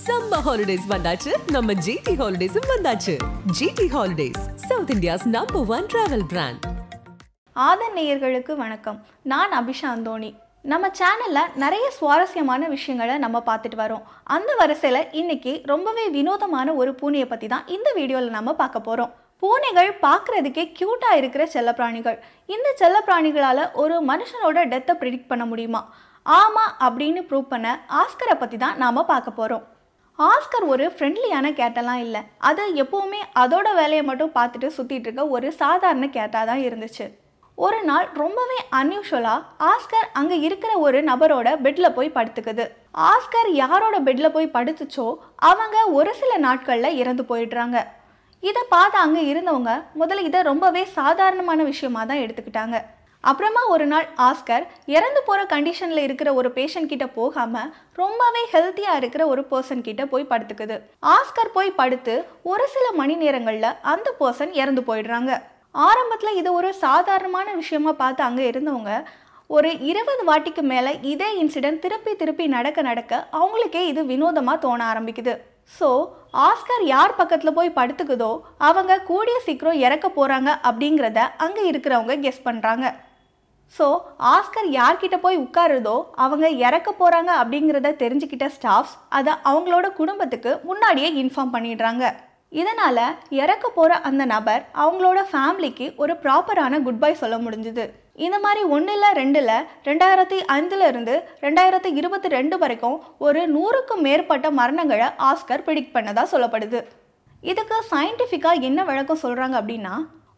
Summer holidays வந்தாச்சு நம்ம GT Holidays வந்தாச்சு. GT Holidays, South India's #1 travel brand. ஆதன் நேயர்களுக்கு வணக்கம். நான் அபிஷா அந்தோணி. நம்ம சேனல்ல நிறைய சுவாரஸ்யமான விஷயங்களை நம்ம பார்த்துட்டு வரோம். அந்த வரிசையில் இன்னைக்கு ரொம்பவே வினோதமான ஒரு பூனையை பற்றி தான் இந்த வீடியோவில் நம்ம பார்க்க போகிறோம். பூனைகள் பார்க்குறதுக்கே க்யூட்டாக இருக்கிற செல்லப்பிராணிகள். இந்த செல்லப்பிராணிகளால் ஒரு மனுஷனோட டெத்தை ப்ரிடிக்ட் பண்ண முடியுமா? ஆமாம் அப்படின்னு ப்ரூவ் பண்ண ஆஸ்கரை பற்றி தான் நாம் பார்க்க போகிறோம். ஆஸ்கர் ஒரு ஃப்ரெண்ட்லியான கேட்டெல்லாம் இல்லை. அது எப்போவுமே அதோட வேலையை மட்டும் பார்த்துட்டு சுற்றிட்டு இருக்க ஒரு சாதாரண கேட்டாக தான் இருந்துச்சு. ஒரு நாள் ரொம்பவே அன்யூஷுவலாக ஆஸ்கர் அங்கே இருக்கிற ஒரு நபரோட பெட்டில் போய் படுத்துக்குது. ஆஸ்கர் யாரோட பெட்டில் போய் படுத்துச்சோ அவங்க ஒரு சில நாட்களில் இறந்து போயிடுறாங்க. இதை பார்த்து அங்கே இருந்தவங்க முதல்ல இதை ரொம்பவே சாதாரணமான விஷயமாக தான் எடுத்துக்கிட்டாங்க. அப்புறமா ஒரு நாள் ஆஸ்கர் இறந்து போகிற கண்டிஷனில் இருக்கிற ஒரு பேஷண்ட் கிட்ட போகாமல் ரொம்பவே ஹெல்த்தியாக இருக்கிற ஒரு பர்சன் கிட்ட போய் படுத்துக்குது. ஆஸ்கர் போய் படுத்து ஒரு சில மணி நேரங்களில் அந்த பர்சன் இறந்து போயிடுறாங்க. ஆரம்பத்தில் இது ஒரு சாதாரணமான விஷயமா பார்த்து அங்கே இருந்தவங்க ஒரு 20 வாட்டிக்கு மேலே இதே இன்சிடென்ட் திருப்பி நடக்க அவங்களுக்கே இது வினோதமாக தோண ஆரம்பிக்குது. ஸோ ஆஸ்கர் யார் பக்கத்தில் போய் படுத்துக்குதோ அவங்க கூடிய சீக்கிரம் இறக்க போகிறாங்க அப்படிங்கிறத அங்கே இருக்கிறவங்க கெஸ் பண்ணுறாங்க. ஸோ ஆஸ்கர் யார்கிட்ட போய் உட்காருதோ அவங்க இறக்க போகிறாங்க அப்படிங்கிறத தெரிஞ்சுக்கிட்ட ஸ்டாஃப்ஸ் அதை அவங்களோட குடும்பத்துக்கு முன்னாடியே இன்ஃபார்ம் பண்ணிடுறாங்க. இதனால் இறக்க போகிற அந்த நபர் அவங்களோட ஃபேமிலிக்கு ஒரு ப்ராப்பரான குட் பை சொல்ல முடிஞ்சுது. இந்த மாதிரி 1 இல்லை 2 இல்லை 2005 இருந்து 2022 வரைக்கும் ஒரு 100க்கும் மேற்பட்ட மரணங்களை ஆஸ்கர் ப்ரிடிக்ட் பண்ணதாக சொல்லப்படுது. இதுக்கு சயின்டிஃபிக்காக என்ன விளக்கம் சொல்கிறாங்க அப்படின்னா,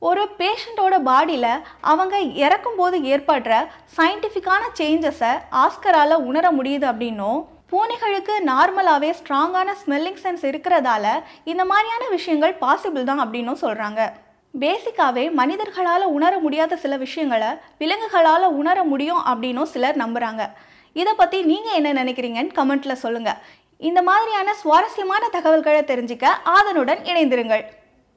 ஒரு பேஷண்ட்டோட பாடியில் அவங்க இறக்கும்போது ஏற்படுற சயின்டிஃபிக்கான சேஞ்சஸை ஆஸ்கரால் உணர முடியுது அப்படின்னும், பூனைகளுக்கு நார்மலாகவே ஸ்ட்ராங்கான ஸ்மெல்லிங் சென்ஸ் இருக்கிறதால இந்த மாதிரியான விஷயங்கள் பாசிபிள் தான் அப்படின்னும் சொல்கிறாங்க. பேசிக்காகவே மனிதர்களால் உணர முடியாத சில விஷயங்களை விலங்குகளால் உணர முடியும் அப்படின்னும் சிலர் நம்புகிறாங்க. இதை பற்றி நீங்கள் என்ன நினைக்கிறீங்கன்னு கமெண்ட்டில் சொல்லுங்கள். இந்த மாதிரியான சுவாரஸ்யமான தகவல்களை தெரிஞ்சுக்க ஆதனுடன் இணைந்திருங்கள்.